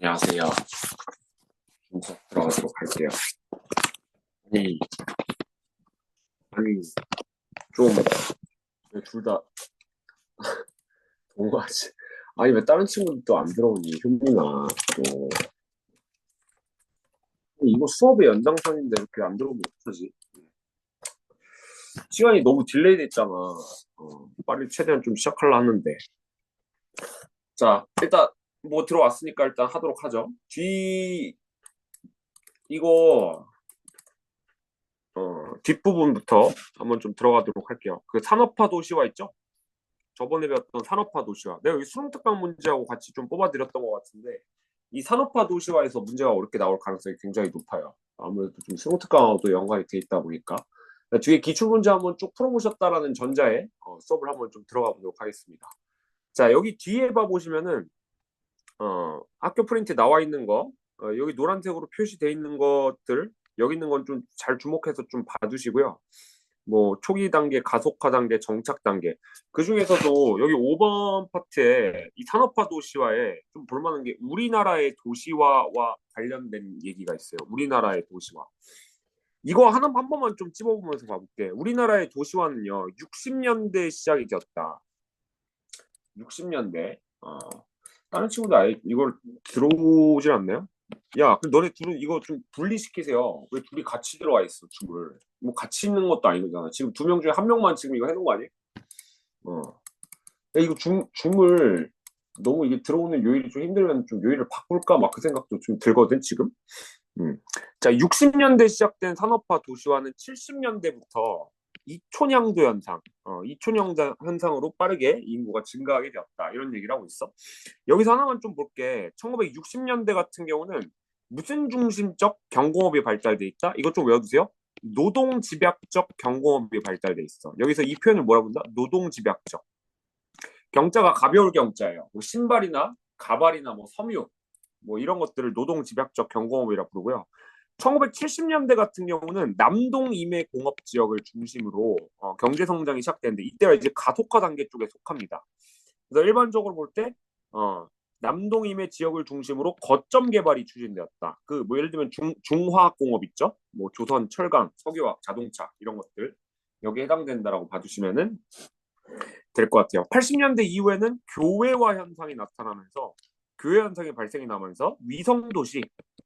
안녕하세요. 수업 들어가도록 할게요. 아니, 아니, 좀, 둘 다 동거하지. 아니, 왜 다른 친구들도 안 들어오니? 효민아, 또. 이거 수업의 연장선인데 이렇게 안 들어오면 어떡하지? 시간이 너무 딜레이 됐잖아. 빨리 최대한 좀 시작하려 하는데. 자, 일단, 뭐 들어왔으니까 일단 하도록 하죠. 이거, 뒷부분부터 한번 좀 들어가도록 할게요. 그 산업화 도시화 있죠? 저번에 배웠던 산업화 도시화. 내가 여기 수능특강 문제하고 같이 좀 뽑아드렸던 것 같은데 이 산업화 도시화에서 문제가 어렵게 나올 가능성이 굉장히 높아요. 아무래도 좀 수능특강하고도 연관이 돼 있다 보니까 뒤에 기출 문제 한번 쭉 풀어보셨다라는 전자에 수업을 한번 좀 들어가 보도록 하겠습니다. 자, 여기 뒤에 봐보시면은 학교 프린트 나와 있는 거 여기 노란색으로 표시돼 있는 것들 여기 있는 건 좀 잘 주목해서 좀 봐두시고요. 뭐 초기 단계, 가속화 단계, 정착 단계. 그 중에서도 여기 5번 파트에 이 산업화 도시화에 좀 볼만한 게 우리나라의 도시화와 관련된 얘기가 있어요. 우리나라의 도시화. 이거 하나 한 번만 좀 찝어보면서 봐볼게. 우리나라의 도시화는요, 60년대 시작이 되었다. 60년대. 다른 친구들 아예 이걸 들어오질 않나요? 야, 그럼 너네 둘은 이거 좀 분리시키세요. 왜 둘이 같이 들어와 있어, 줌을? 뭐 같이 있는 것도 아니잖아. 지금 두 명 중에 한 명만 지금 이거 해놓은 거 아니야? 어. 야, 이거 줌을 너무 이게 들어오는 요일이 좀 힘들면 좀 요일을 바꿀까 막 그 생각도 좀 들거든, 지금. 음. 자, 60년대 시작된 산업화 도시화는 70년대부터 이촌양도 현상, 이촌양 현상으로 빠르게 인구가 증가하게 되었다. 이런 얘기를 하고 있어. 여기서 하나만 좀 볼게. 1960년대 같은 경우는 무슨 중심적 경공업이 발달돼 있다? 이것 좀 외워두세요. 노동 집약적 경공업이 발달돼 있어. 여기서 이 표현을 뭐라고 한다? 노동 집약적. 경자가 가벼울 경자예요. 뭐 신발이나 가발이나 뭐 섬유 뭐 이런 것들을 노동 집약적 경공업이라 부르고요. 1970년대 같은 경우는 남동 임해 공업 지역을 중심으로 경제 성장이 시작되는데 이때가 이제 가속화 단계 쪽에 속합니다. 그래서 일반적으로 볼 때 남동 임해 지역을 중심으로 거점 개발이 추진되었다. 그 뭐 예를 들면 중화학 공업 있죠? 뭐 조선, 철강, 석유화학, 자동차 이런 것들 여기에 해당된다라고 봐주시면은 될 것 같아요. 80년대 이후에는 교외화 현상이 나타나면서 교외 현상이 발생이 나면서 위성 도시,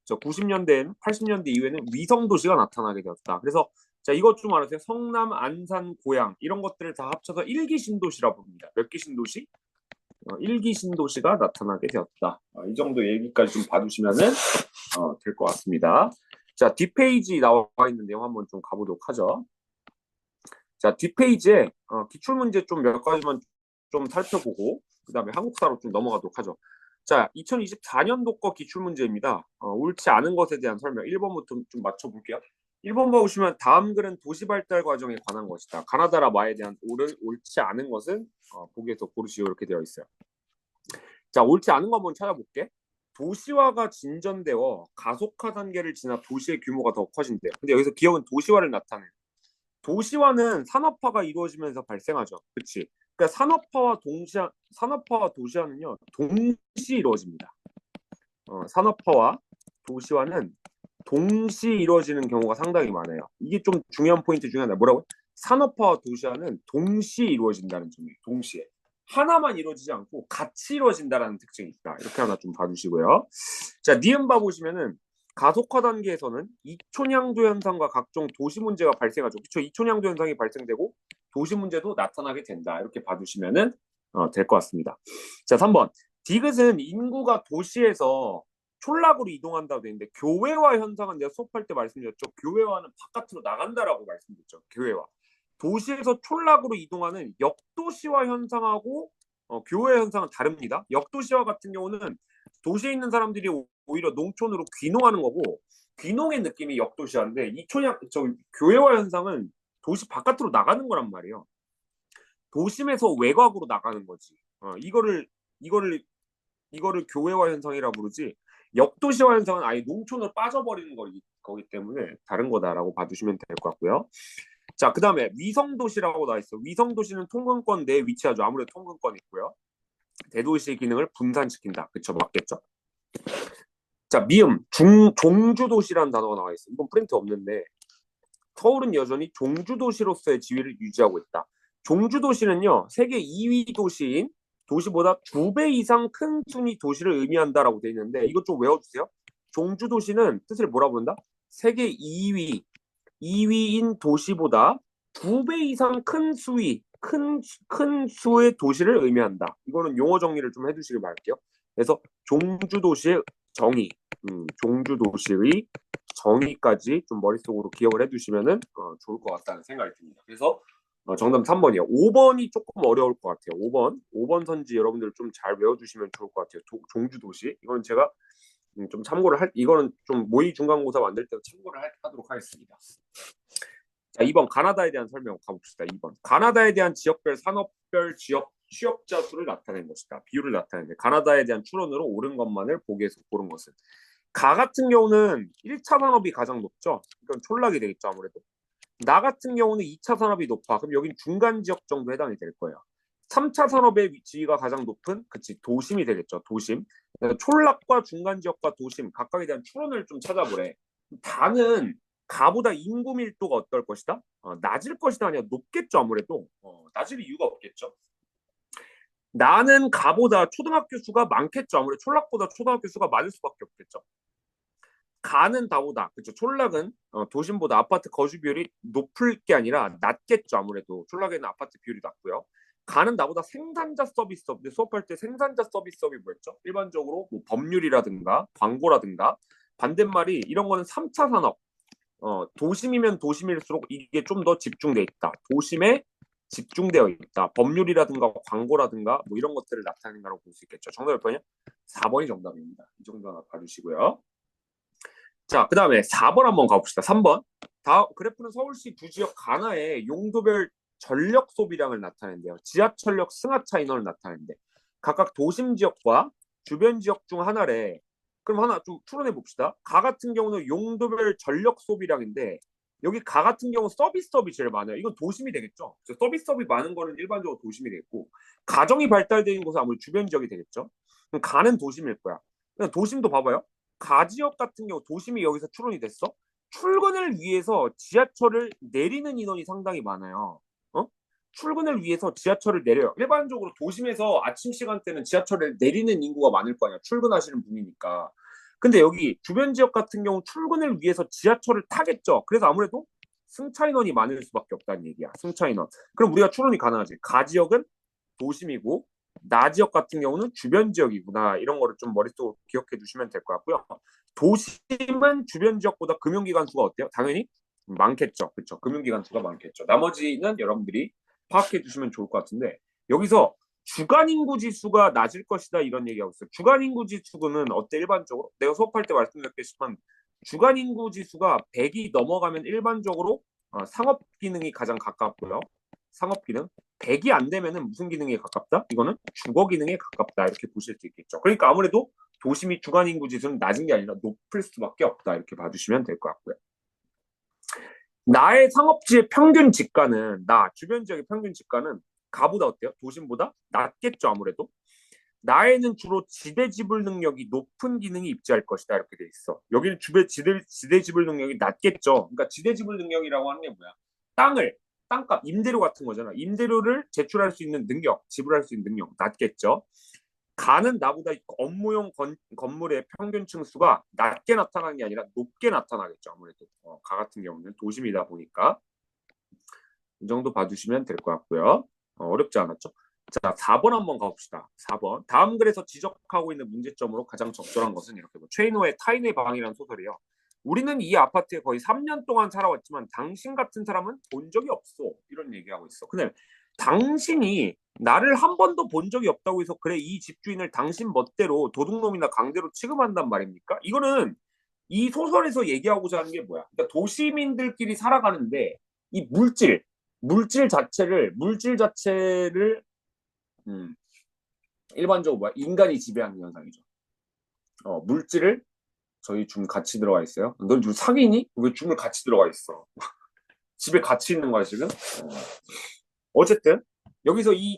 90년대에는 80년대 이후에는 위성 도시가 나타나게 되었다. 그래서 자 이것 좀 알아주세요. 성남, 안산, 고양 이런 것들을 다 합쳐서 일기 신도시라고 부릅니다. 몇 기 신도시? 일기 신도시가 나타나게 되었다. 이 정도 얘기까지 좀 봐주시면은 될 것 같습니다. 자 뒷페이지 나와 있는 내용 한번 좀 가보도록 하죠. 자, 뒷페이지에 기출문제 좀 몇 가지만 좀 살펴보고 그다음에 한국사로 좀 넘어가도록 하죠. 자, 2024년도 거 기출문제입니다. 옳지 않은 것에 대한 설명 1번부터 좀 맞춰볼게요. 1번 보시면 다음 글은 도시발달 과정에 관한 것이다. 가나다라 마에 대한 옳지 않은 것은 보기에서 고르시오 이렇게 되어 있어요. 자, 옳지 않은 거 한번 찾아볼게. 도시화가 진전되어 가속화 단계를 지나 도시의 규모가 더 커진대요. 근데 여기서 기억은 도시화를 나타내요. 도시화는 산업화가 이루어지면서 발생하죠. 그렇지? 그러니까 산업화와 도시화는요 동시 이루어집니다. 산업화와 도시화는 동시 이루어지는 경우가 상당히 많아요. 이게 좀 중요한 포인트 중에 하나. 뭐라고? 산업화와 도시화는 동시 이루어진다는 점이에요. 동시에. 하나만 이루어지지 않고 같이 이루어진다는 특징이 있다. 이렇게 하나 좀 봐주시고요. 자, 니은 봐 보시면은 가속화 단계에서는 이촌양도 현상과 각종 도시 문제가 발생하죠. 그렇죠? 이촌양도 현상이 발생되고 도시 문제도 나타나게 된다. 이렇게 봐주시면은 될 것 같습니다. 자, 3번. 디귿은 인구가 도시에서 촌락으로 이동한다고 되어 있는데 교외화 현상은 내가 수업할 때 말씀드렸죠. 교외화는 바깥으로 나간다라고 말씀드렸죠. 교외화. 도시에서 촌락으로 이동하는 역도시화 현상하고 교외 현상은 다릅니다. 역도시화 같은 경우는 도시에 있는 사람들이 오히려 농촌으로 귀농하는 거고 귀농의 느낌이 역도시화인데 교외화 현상은 도시 바깥으로 나가는 거란 말이에요. 도심에서 외곽으로 나가는 거지. 이거를 교외화 현상이라 부르지. 역도시화 현상은 아예 농촌으로 빠져버리는 거기 때문에 다른 거다라고 봐주시면 될 것 같고요. 자, 그 다음에 위성도시라고 나와 있어. 위성도시는 통근권 내에 위치하죠. 아무래도 통근권 있고요. 대도시의 기능을 분산시킨다. 그쵸, 맞겠죠? 자, 종주도시라는 단어가 나와 있어. 이건 프린트 없는데 서울은 여전히 종주도시로서의 지위를 유지하고 있다. 종주도시는요, 세계 2위 도시인 도시보다 2배 이상 큰 순위 도시를 의미한다라고 돼 있는데 이것 좀 외워주세요. 종주도시는 뜻을 뭐라 부른다? 세계 2위인 도시보다 2배 이상 큰 수의 도시를 의미한다. 이거는 용어 정리를 좀 해주시길 바랄게요. 그래서 종주도시의 정의, 종주도시의 정의까지 좀 머릿속으로 기억을 해두시면은 좋을 것 같다는 생각이 듭니다. 그래서 정답 3번이요. 5번이 조금 어려울 것 같아요. 5번 선지 여러분들 좀 잘 외워주시면 좋을 것 같아요. 종주도시. 이건 제가 좀 이거는 좀 모의 중간고사 만들 때 참고를 하도록 하겠습니다. 자, 2번 가나다에 대한 설명 가봅시다. 2번 가나다에 대한 지역별 산업별 지역 취업자 수를 나타낸 것이다. 비율을 나타내는데 가나다에 대한 추론으로 옳은 것만을 보기에서 고른 것은 가 같은 경우는 1차 산업이 가장 높죠. 이건 촌락이 되겠죠. 아무래도 나 같은 경우는 2차 산업이 높아. 그럼 여긴 중간 지역 정도 해당이 될 거예요. 3차 산업의 지위가 가장 높은 도심이 되겠죠. 도심. 촌락과 중간 지역과 도심 각각에 대한 추론을 좀 찾아보래. 다는 가보다 인구 밀도가 어떨 것이다? 낮을 것이다 아니야 높겠죠. 아무래도 낮을 이유가 없겠죠. 나는 가보다 초등학교 수가 많겠죠. 아무래도 촌락보다 초등학교 수가 많을 수밖에 없겠죠. 가는 다보다 그렇죠. 촌락은 도심보다 아파트 거주 비율이 높을 게 아니라 낮겠죠. 아무래도 촌락에는 아파트 비율이 낮고요. 가는 나보다 생산자 서비스업. 근데 수업할 때 생산자 서비스업이 뭐였죠? 일반적으로 뭐 법률이라든가 광고라든가 반대말이 이런 거는 3차 산업. 도심이면 도심일수록 이게 좀 더 집중돼 있다. 도심에 집중되어 있다. 법률이라든가 광고라든가 뭐 이런 것들을 나타내는다고 볼 수 있겠죠. 정답 몇 번이요? 4번이 정답입니다. 이 정도 하나 봐주시고요. 자, 그 다음에 4번 한번 가봅시다. 3번. 그래프는 서울시 두 지역 가나의 용도별 전력 소비량을 나타낸대요. 지하철역 승하차 인원을 나타낸대. 각각 도심 지역과 주변 지역 중 하나래. 그럼 하나 좀 추론해 봅시다. 가 같은 경우는 용도별 전력 소비량인데 여기 가 같은 경우 서비스업이 제일 많아요. 이건 도심이 되겠죠. 서비스업이 많은 거는 일반적으로 도심이 되겠고 가정이 발달되어 있는 곳은 아무래도 주변 지역이 되겠죠. 그럼 가는 도심일 거야. 도심도 봐봐요. 가지역 같은 경우 도심이 여기서 추론이 됐어. 출근을 위해서 지하철을 내리는 인원이 상당히 많아요. 출근을 위해서 지하철을 내려요. 일반적으로 도심에서 아침 시간대는 지하철을 내리는 인구가 많을 거 아니야. 출근하시는 분이니까. 근데 여기 주변 지역 같은 경우 출근을 위해서 지하철을 타겠죠. 그래서 아무래도 승차 인원이 많을 수밖에 없다는 얘기야. 승차 인원. 그럼 우리가 추론이 가능하지. 가지역은 도심이고 나 지역 같은 경우는 주변 지역이구나. 이런 거를 좀 머릿속으로 기억해 두시면 될 것 같고요. 도심은 주변 지역보다 금융기관 수가 어때요? 당연히 많겠죠. 그렇죠. 금융기관 수가 많겠죠. 나머지는 여러분들이 파악해 주시면 좋을 것 같은데 여기서 주간 인구 지수가 낮을 것이다 이런 얘기하고 있어요. 주간 인구 지수는 어때 일반적으로? 내가 수업할 때 말씀드렸겠지만 주간 인구 지수가 100이 넘어가면 일반적으로 상업 기능이 가장 가깝고요. 상업 기능 100이 안 되면은 무슨 기능에 가깝다? 이거는 주거 기능에 가깝다 이렇게 보실 수 있겠죠. 그러니까 아무래도 도심이 주간 인구 지수는 낮은 게 아니라 높을 수밖에 없다 이렇게 봐주시면 될 것 같고요. 나의 상업지의 평균 지가는 주변 지역의 평균 지가는 가보다 어때요? 도심보다 낮겠죠 아무래도. 나에는 주로 지대 지불 능력이 높은 기능이 입지할 것이다 이렇게 돼 있어. 여기는 지대 지불 능력이 낮겠죠. 그러니까 지대 지불 능력이라고 하는 게 뭐야? 땅값, 임대료 같은 거잖아. 임대료를 제출할 수 있는 능력, 지불할 수 있는 능력 낮겠죠. 가는 나보다 업무용 건물의 평균 층수가 낮게 나타나는 게 아니라 높게 나타나겠죠. 아무래도 가 같은 경우는 도심이다 보니까 이 정도 봐주시면 될 것 같고요. 어렵지 않았죠? 자, 4번 한번 가봅시다. 4번. 다음 글에서 지적하고 있는 문제점으로 가장 적절한 것은 이렇게 최인호의 타인의 방이라는 소설이에요. 우리는 이 아파트에 거의 3년 동안 살아왔지만 당신 같은 사람은 본 적이 없어. 이런 얘기하고 있어. 근데 당신이 나를 한 번도 본 적이 없다고 해서 그래 이 집주인을 당신 멋대로 도둑놈이나 강제로 취급한단 말입니까? 이거는 이 소설에서 얘기하고자 하는 게 뭐야? 그러니까 도시민들끼리 살아가는데 이 물질 자체를 일반적으로 뭐야? 인간이 지배하는 현상이죠. 물질을 저희 줌 같이 들어가 있어요. 넌 줌 사귀니? 왜 줌을 같이 들어가 있어? 집에 같이 있는 거야 지금? 어쨌든 여기서 이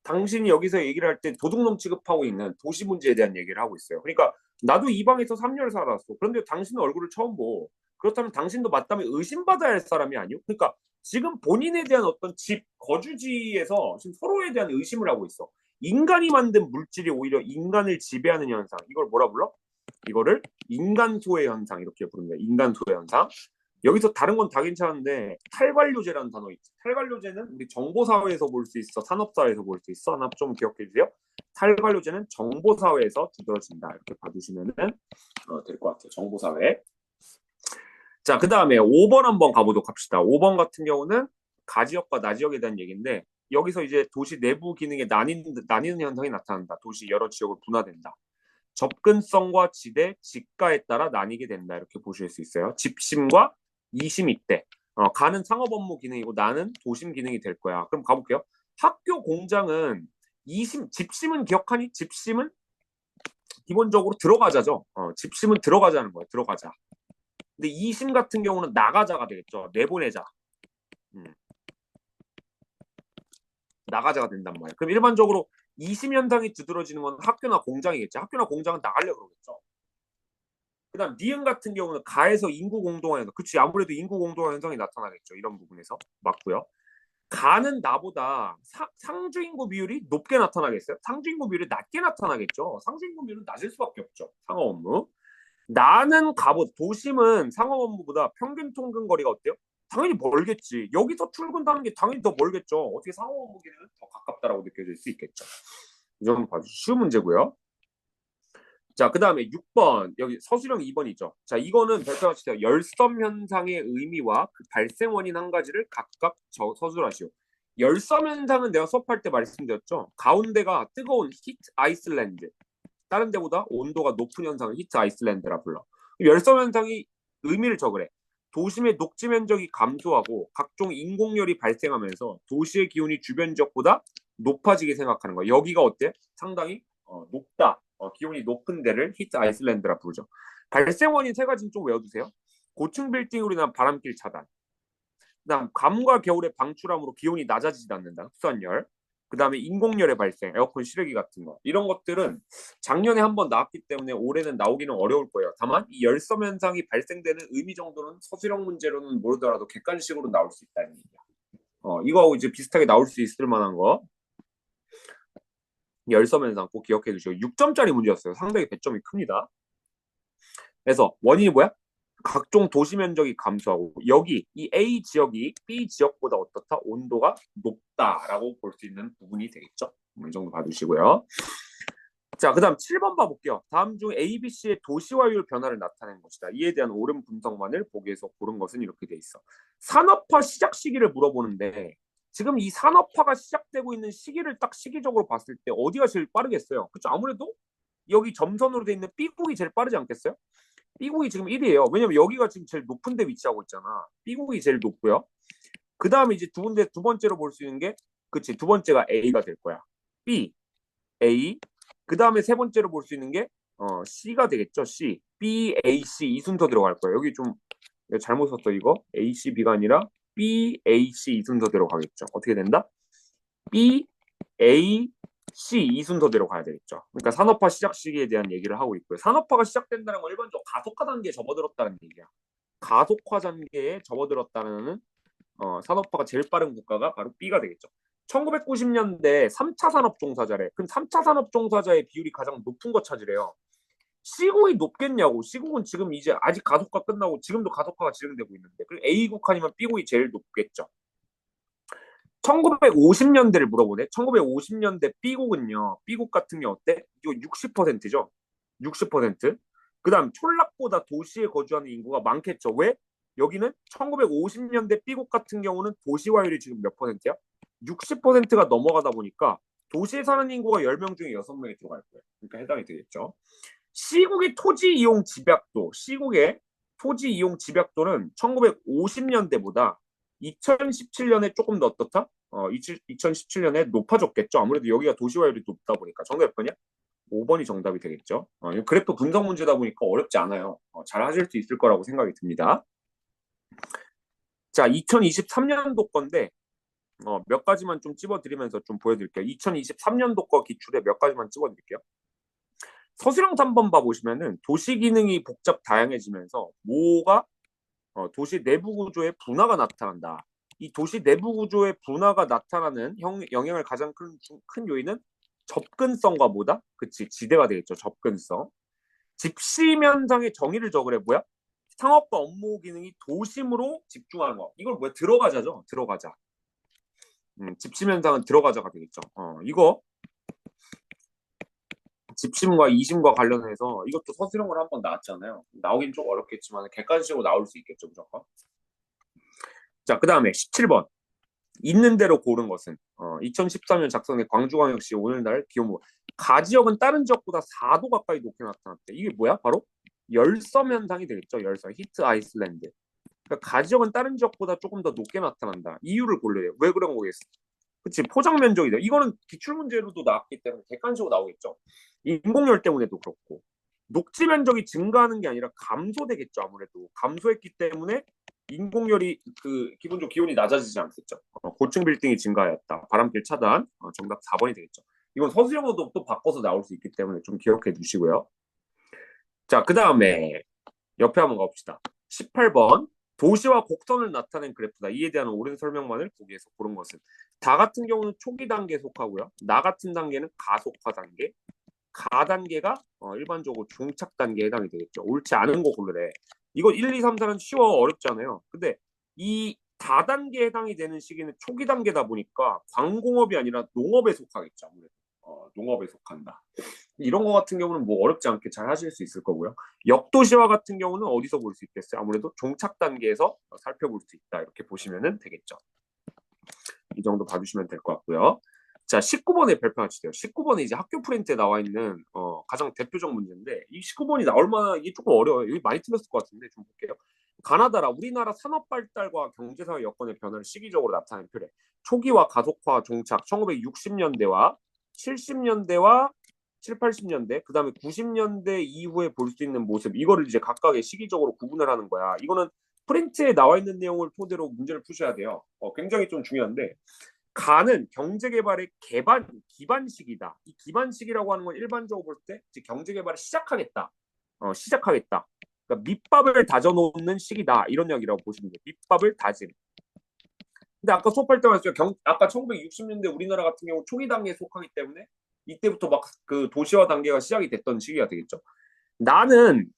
당신이 여기서 얘기를 할 때 도둑놈 취급하고 있는 도시 문제에 대한 얘기를 하고 있어요. 그러니까 나도 이 방에서 3년을 살았어. 그런데 당신은 얼굴을 처음 보. 그렇다면 당신도 맞다면 의심받아야 할 사람이 아니요? 그러니까 지금 본인에 대한 어떤 집, 거주지에서 지금 서로에 대한 의심을 하고 있어. 인간이 만든 물질이 오히려 인간을 지배하는 현상. 이걸 뭐라 불러? 이거를 인간 소외 현상 이렇게 부릅니다. 인간 소외 현상. 여기서 다른 건 다 괜찮은데 탈관료제라는 단어 있죠. 탈관료제는 우리 정보사회에서 볼 수 있어, 산업사회에서 볼 수 있어. 하나 좀 기억해 주세요. 탈관료제는 정보사회에서 두드러진다. 이렇게 봐두시면 될 것 같아요. 정보사회. 자, 그 다음에 5번 한번 가보도록 합시다. 5번 같은 경우는 가지역과 나지역에 대한 얘기인데 여기서 이제 도시 내부 기능에 나뉘는 현상이 나타난다. 도시 여러 지역으로 분화된다. 접근성과 지대, 지가에 따라 나뉘게 된다. 이렇게 보실 수 있어요. 집심과 이심 이때. 가는 상업 업무 기능이고 나는 도심 기능이 될 거야. 그럼 가볼게요. 학교 공장은 집심은 기억하니? 집심은 기본적으로 들어가자죠. 집심은 들어가자는 거예요. 들어가자. 근데 이심 같은 경우는 나가자가 되겠죠. 내보내자. 나가자가 된단 말이에요. 그럼 일반적으로 이심 현상이 두드러지는 건 학교나 공장이겠지. 학교나 공장은 나가려 그러겠죠. 그다음 니은 같은 경우는 가에서 인구 공동화 현상. 그치, 아무래도 인구 공동화 현상이 나타나겠죠. 이런 부분에서 맞고요. 가는 나보다 상주 인구 비율이 높게 나타나겠어요? 상주 인구 비율이 낮게 나타나겠죠. 상주 인구 비율은 낮을 수밖에 없죠. 상업 업무. 나는 도심은 상업 업무보다 평균 통근 거리가 어때요? 당연히 멀겠지. 여기서 출근하는 게 당연히 더 멀겠죠. 어떻게 상업 업무기는 더 가깝다라고 느껴질 수 있겠죠. 이 정도 봐주 쉬운 문제고요. 자, 그 다음에 6번. 여기 서술형 2번이죠. 자, 이거는 별표하시죠. 열섬 현상의 의미와 그 발생 원인 한 가지를 각각 서술하시오. 열섬 현상은 내가 수업할 때 말씀드렸죠. 가운데가 뜨거운 히트 아이슬란드. 다른 데보다 온도가 높은 현상을 히트 아이슬란드라 불러. 열섬 현상이 의미를 적으래. 도심의 녹지 면적이 감소하고 각종 인공열이 발생하면서 도시의 기온이 주변 지역보다 높아지게 생각하는 거야. 여기가 어때? 상당히 높다. 기온이 높은 데를 히트 아이슬란드라 부르죠. 발생 원인 세 가지는 좀 외워두세요. 고층 빌딩으로 인한 바람길 차단. 그다음 밤과 겨울의 방출함으로 기온이 낮아지지 않는다. 흡수한 열. 그다음에 인공열의 발생, 에어컨 실외기 같은 거. 이런 것들은 작년에 한번 나왔기 때문에 올해는 나오기는 어려울 거예요. 다만 이 열섬 현상이 발생되는 의미 정도는 서술형 문제로는 모르더라도 객관식으로 나올 수 있다는 얘기야. 이거하고 이제 비슷하게 나올 수 있을 만한 거. 열섬 현상 꼭 기억해 두시고 6점짜리 문제였어요. 상당히 배점이 큽니다. 그래서 원인이 뭐야? 각종 도시 면적이 감소하고 여기 이 A 지역이 B 지역보다 어떻다? 온도가 높다라고 볼 수 있는 부분이 되겠죠. 이 정도 봐주시고요. 자, 그 다음 7번 봐볼게요. 다음 중 ABC의 도시화율 변화를 나타낸 것이다. 이에 대한 옳은 분석만을 보기에서 고른 것은 이렇게 돼 있어. 산업화 시작 시기를 물어보는데 지금 이 산업화가 시작되고 있는 시기를 딱 시기적으로 봤을 때 어디가 제일 빠르겠어요? 그렇죠? 아무래도 여기 점선으로 돼 있는 B국이 제일 빠르지 않겠어요? B국이 지금 1위에요. 왜냐면 여기가 지금 제일 높은 데 위치하고 있잖아. B국이 제일 높고요. 그 다음에 이제 두 번째로 볼 수 있는 게, 그치, 두 번째가 A가 될 거야. B, A. 그 다음에 세 번째로 볼 수 있는 게, C가 되겠죠. C, B, A, C 이 순서 들어갈 거야. 여기 좀 잘못 썼어, 이거. A, C, B가 아니라 B, A, C 이 순서 들어가겠죠. 어떻게 된다? B, A, C 이 순서대로 가야 되겠죠. 그러니까 산업화 시작 시기에 대한 얘기를 하고 있고요. 산업화가 시작된다는 건 일반적으로 가속화 단계에 접어들었다는 얘기야. 가속화 단계에 접어들었다는 산업화가 제일 빠른 국가가 바로 B가 되겠죠. 1990년대 3차 산업 종사자래. 그럼 3차 산업 종사자의 비율이 가장 높은 거 찾으래요. C국이 높겠냐고. C국은 지금 이제 아직 가속화 끝나고 지금도 가속화가 진행되고 있는데. 그리고 A국 아니면 B국이 제일 높겠죠. 1950년대를 물어보네. 1950년대 B국은요. B국 같은 게 어때? 이거 60%죠. 60%. 그다음 촌락보다 도시에 거주하는 인구가 많겠죠. 왜? 여기는 1950년대 B국 같은 경우는 도시화율이 지금 몇 퍼센트야? 60%가 넘어가다 보니까 도시에 사는 인구가 10명 중에 6명이 들어갈 거예요. 그러니까 해당이 되겠죠. C국의 토지 이용 집약도, C국의 토지 이용 집약도는 1950년대보다 2017년에 조금 더 어떻다? 2017년에 높아졌겠죠. 아무래도 여기가 도시화율이 높다 보니까. 정답 몇 번이야? 5번이 정답이 되겠죠. 그래프 분석 문제다 보니까 어렵지 않아요. 잘 하실 수 있을 거라고 생각이 듭니다. 자, 2023년도 건데 몇 가지만 좀 찝어드리면서 좀 보여드릴게요. 2023년도 거 기출에 몇 가지만 찝어드릴게요. 서술형 3번 봐보시면은 도시 기능이 복잡 다양해지면서 뭐가 도시 내부 구조의 분화가 나타난다. 이 도시 내부 구조의 분화가 나타나는 영향을 가장 큰 요인은 접근성과 뭐다? 그치, 지대가 되겠죠. 접근성. 집심 현상의 정의를 적으래. 뭐야? 상업과 업무 기능이 도심으로 집중하는 거. 이걸 뭐야? 들어가자죠. 들어가자. 집심 현상은 들어가자가 되겠죠. 이거 집심과 이심과 관련해서 이것도 서술형으로 한번 나왔잖아요. 나오긴 좀 어렵겠지만 객관식으로 나올 수 있겠죠, 무조건. 자, 그 다음에 17번. 있는 대로 고른 것은 2013년 작성된 광주광역시 오늘날 기온부 가지역은 다른 지역보다 4도 가까이 높게 나타났대. 이게 뭐야? 바로 열섬 현상이 되겠죠. 열섬, 히트 아이슬란드. 그러니까 가지역은 다른 지역보다 조금 더 높게 나타난다. 이유를 고르래요. 왜 그런 거겠어? 그치, 포장 면적이다. 이거는 기출 문제로도 나왔기 때문에 객관식으로 나오겠죠. 인공열 때문에도 그렇고 녹지 면적이 증가하는 게 아니라 감소되겠죠. 아무래도 감소했기 때문에 인공열이 기본적으로 기온이 낮아지지 않겠죠. 고층 빌딩이 증가하였다. 바람길 차단. 정답 4번이 되겠죠. 이건 서술형으로도 또 바꿔서 나올 수 있기 때문에 좀 기억해 두시고요. 자, 그 다음에 옆에 한번 가봅시다. 18번. 도시와 곡선을 나타낸 그래프다. 이에 대한 옳은 설명만을 보기에서 고른 것은 다 같은 경우는 초기 단계에 속하고요. 나 같은 단계는 가속화 단계. 가 단계가 일반적으로 중착 단계에 해당이 되겠죠. 옳지 않은 거 고르래. 이거 1, 2, 3, 4는 쉬워 어렵잖아요. 근데 이 다단계에 해당이 되는 시기는 초기 단계다 보니까 광공업이 아니라 농업에 속하겠죠. 아무래도 농업에 속한다. 이런 거 같은 경우는 뭐 어렵지 않게 잘 하실 수 있을 거고요. 역도시화 같은 경우는 어디서 볼 수 있겠어요? 아무래도 종착 단계에서 살펴볼 수 있다. 이렇게 보시면 되겠죠. 이 정도 봐주시면 될 것 같고요. 자, 19번에 별표 하나 주세요. 19번에 이제 학교 프린트에 나와 있는 가장 대표적 문제인데 이 19번이 나올 만한 이게 조금 어려워요. 여기 많이 틀렸을 것 같은데 좀 볼게요. 가나다라 우리나라 산업 발달과 경제사회 여건의 변화를 시기적으로 나타낸 표래. 초기와 가속화 종착 1960년대와 70년대와 7, 80년대 그다음에 90년대 이후에 볼 수 있는 모습 이거를 이제 각각의 시기적으로 구분을 하는 거야. 이거는 프린트에 나와 있는 내용을 토대로 문제를 푸셔야 돼요. 굉장히 좀 중요한데 가는 경제개발의 기반식이다. 이 기반식이라고 하는 건 일반적으로 볼 때 경제개발을 시작하겠다. 시작하겠다. 그러니까 밑밥을 다져놓는 시기다. 이런 이야기라고 보시면 돼요. 밑밥을 다짐. 근데 아까 수업할 때 말했어요. 아까 1960년대 우리나라 같은 경우 초기 단계에 속하기 때문에 이때부터 막 그 도시화 단계가 시작이 됐던 시기가 되겠죠. 나는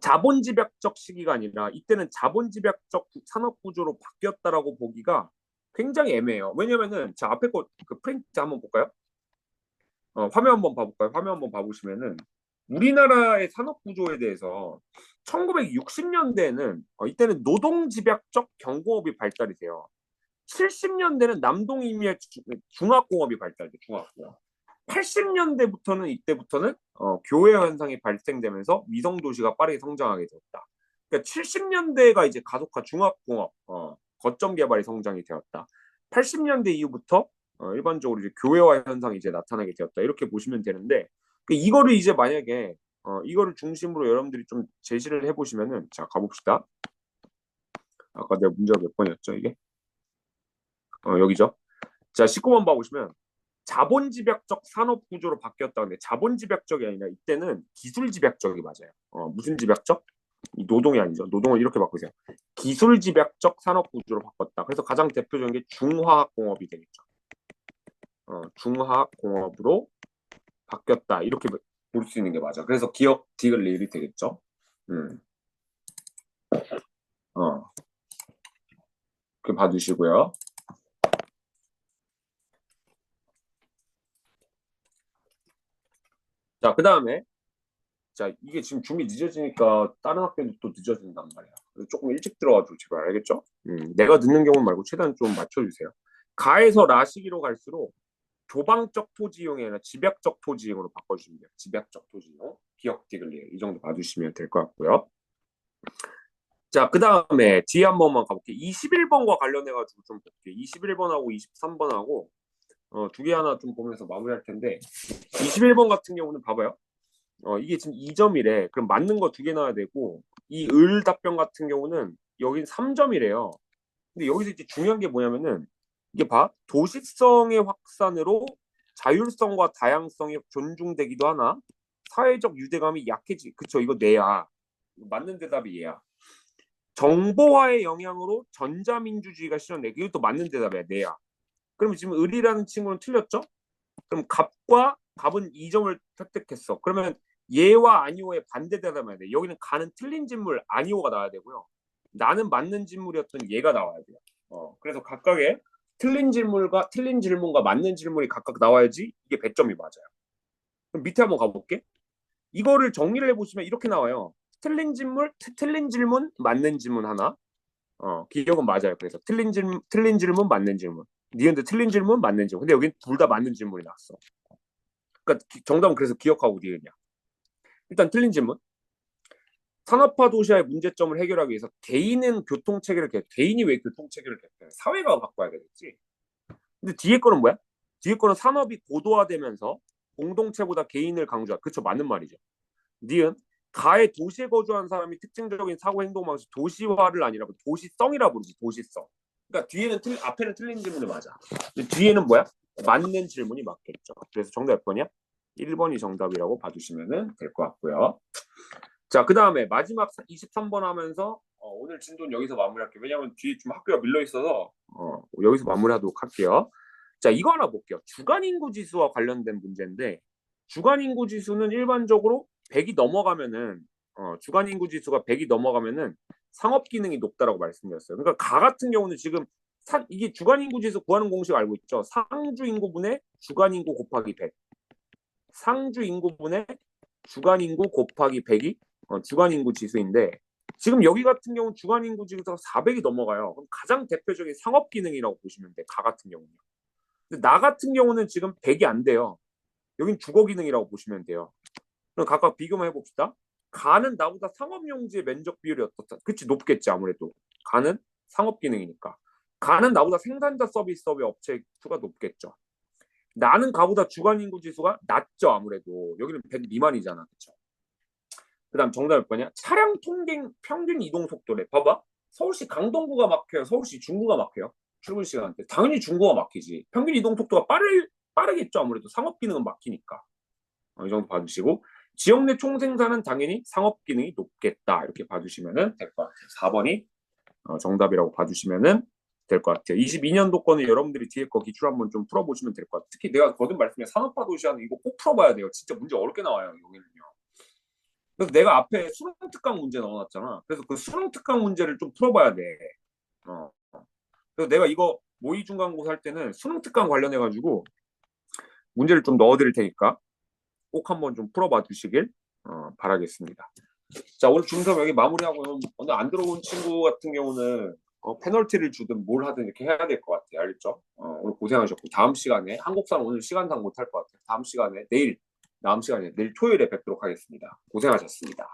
자본집약적 시기가 아니라 이때는 자본집약적 산업구조로 바뀌었다라고 보기가 굉장히 애매해요. 왜냐면은 자 앞에 거 그 프린트 한번 볼까요? 화면 한번 봐볼까요? 화면 한번 봐보시면은 우리나라의 산업구조에 대해서 1960년대에는 이때는 노동집약적 경공업이 발달이 돼요. 70년대는 남동임의 중화공업이 발달돼 중화공업. 80년대부터는 이때부터는 교외 현상이 발생되면서 위성 도시가 빠르게 성장하게 되었다. 그러니까 70년대가 이제 가속화 중화공업 거점 개발이 성장이 되었다. 80년대 이후부터 일반적으로 이제 교외화 현상이 이제 나타나게 되었다. 이렇게 보시면 되는데 이거를 이제 만약에 이거를 중심으로 여러분들이 좀 제시를 해보시면은 자 가봅시다. 아까 내가 문제가 몇 번이었죠 이게? 여기죠. 자 19번 봐보시면 자본집약적 산업구조로 바뀌었다는데 자본집약적이 아니라 이때는 기술집약적이 맞아요. 무슨 집약적? 노동이 아니죠. 노동을 이렇게 바꾸세요. 기술집약적 산업구조로 바꿨다. 그래서 가장 대표적인 게 중화학공업이 되겠죠. 중화학공업으로 바뀌었다. 이렇게 볼 수 있는 게 맞아. 그래서 기억 디귿 리을이 되겠죠. 그 봐주시고요. 자, 그 다음에 자 이게 지금 준비 늦어지니까 다른 학교도 또 늦어진단 말이야. 그래서 조금 일찍 들어와줘 제발 알겠죠? 내가 늦는 경우 말고 최대한 좀 맞춰주세요. 가에서 라시기로 갈수록 조방적 토지 이용이 아니라 집약적 토지 이용으로 바꿔주시면 돼요. 집약적 토지 이용, 기억 디귿리에 이 정도 봐주시면 될 것 같고요. 자, 그 다음에 뒤에 한 번만 가볼게요. 21번과 관련해가지고 좀 볼게요. 21번하고 23번하고 두 개 하나 좀 보면서 마무리할 텐데 21번 같은 경우는 봐봐요. 이게 지금 2점이래. 그럼 맞는 거 두 개 나와야 되고 이 을 답변 같은 경우는 여긴 3점이래요. 근데 여기서 이제 중요한 게 뭐냐면은 이게 봐. 도시성의 확산으로 자율성과 다양성이 존중되기도 하나 사회적 유대감이 약해지. 그쵸? 이거 내야. 맞는 대답이 얘야. 정보화의 영향으로 전자민주주의가 실현돼. 이것도 맞는 대답이야. 내야. 그럼 지금 을이라는 친구는 틀렸죠? 그럼 갑은 이 점을 획득했어. 그러면 예와 아니오의 반대 대답해야 돼. 여기는 가는 틀린 진물 아니오가 나와야 되고요. 나는 맞는 진물이었던 얘가 나와야 돼요. 그래서 각각의 틀린 질문과 맞는 질문이 각각 나와야지 이게 배점이 맞아요. 그럼 밑에 한번 가볼게. 이거를 정리를 해보시면 이렇게 나와요. 틀린 질문, 맞는 질문 하나. 기억은 맞아요. 그래서 틀린 질문, 맞는 질문. 니은도 틀린 질문, 맞는 질문. 근데 여긴 둘 다 맞는 질문이 나왔어. 그러니까 정답은 그래서 기억하고 니은이야. 일단 틀린 질문. 산업화 도시화의 문제점을 해결하기 위해서 개인은 교통체계를 개인이 왜 교통체계를 개편해? 사회가 바꿔야 되겠지. 근데 뒤에 거는 뭐야? 뒤에 거는 산업이 고도화되면서 공동체보다 개인을 강조하. 그쵸, 맞는 말이죠. 니은 가의 도시에 거주한 사람이 특징적인 사고 행동 방식 도시화를 아니라 도시성이라 부르지. 도시성. 그러니까 앞에는 틀린 질문이 맞아. 근데 뒤에는 뭐야? 맞는 질문이 맞겠죠. 그래서 정답 몇 번이야? 1번이 정답이라고 봐주시면 될 것 같고요. 자, 그 다음에 마지막 23번 하면서 오늘 진도는 여기서 마무리할게요. 왜냐하면 뒤에 좀 학교가 밀려 있어서 여기서 마무리하도록 할게요. 자, 이거 하나 볼게요. 주간인구 지수와 관련된 문제인데 주간인구 지수는 일반적으로 100이 넘어가면은 주간인구 지수가 100이 넘어가면은 상업 기능이 높다라고 말씀드렸어요. 그러니까 가 같은 경우는 지금 이게 주간인구 지수 구하는 공식 알고 있죠? 상주 인구분의 주간인구 곱하기 100. 상주 인구분의 주간인구 곱하기 100이 주간인구 지수인데 지금 여기 같은 경우는 주간인구 지수가 400이 넘어가요. 그럼 가장 대표적인 상업 기능이라고 보시면 돼. 가 같은 경우는. 근데 나 같은 경우는 지금 100이 안 돼요. 여긴 주거 기능이라고 보시면 돼요. 그럼 각각 비교만 해봅시다. 가는 나보다 상업용지의 면적 비율이 어떻다? 그치, 높겠지, 아무래도. 가는 상업 기능이니까. 가는 나보다 생산자 서비스업의 업체 수가 높겠죠. 나는 가보다 주간인구 지수가 낮죠, 아무래도. 여기는 100 미만이잖아. 그쵸? 그 다음 정답 몇 번이야? 차량 통행 평균 이동 속도래. 봐봐. 서울시 강동구가 막혀요. 서울시 중구가 막혀요. 출근 시간 때. 당연히 중구가 막히지. 평균 이동 속도가 빠르겠죠. 아무래도 상업 기능은 막히니까. 이 정도 봐주시고. 지역 내 총생산은 당연히 상업 기능이 높겠다. 이렇게 봐주시면 될 것 같아요. 4번이 정답이라고 봐주시면 될 것 같아요. 22년도 거는 여러분들이 뒤에 거 기출 한번 좀 풀어보시면 될 것 같아요. 특히 내가 거듭 말씀해 산업화 도시화는 이거 꼭 풀어봐야 돼요. 진짜 문제 어렵게 나와요. 여기는요. 그래서 내가 앞에 수능 특강 문제 넣어놨잖아. 그래서 그 수능 특강 문제를 좀 풀어봐야 돼. 어. 그래서 내가 이거 모의 중간고사 할 때는 수능 특강 관련해가지고 문제를 좀 넣어드릴 테니까 꼭 한번 좀 풀어봐 주시길 바라겠습니다. 자, 오늘 중점 여기 마무리하고 오늘 안 들어온 친구 같은 경우는 페널티를 주든 뭘 하든 이렇게 해야 될 것 같아요. 알겠죠? 오늘 고생하셨고 다음 시간에 한국사는 오늘 시간상 못할 것 같아요. 다음 시간에 내일 토요일에 뵙도록 하겠습니다. 고생하셨습니다.